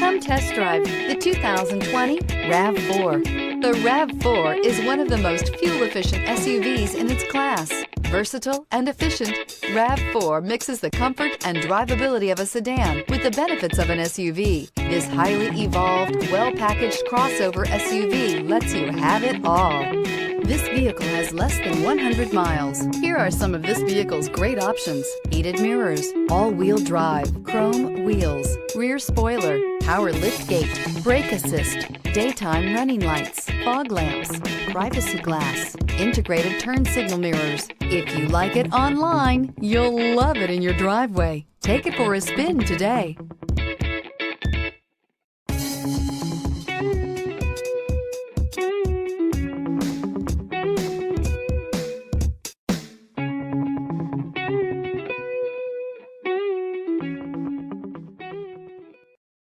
Come test drive the 2020 RAV4. The RAV4 is one of the most fuel-efficient SUVs in its class. Versatile and efficient, RAV4 mixes the comfort and drivability of a sedan with the benefits of an SUV. This highly evolved, well-packaged crossover SUV lets you have it all. This vehicle has less than 100 miles. Here are some of this vehicle's great options: heated mirrors, all-wheel drive, chrome wheels, rear spoiler, power liftgate, brake assist, daytime running lights, fog lamps, privacy glass, integrated turn signal mirrors. If you like it online, you'll love it in your driveway. Take it for a spin today.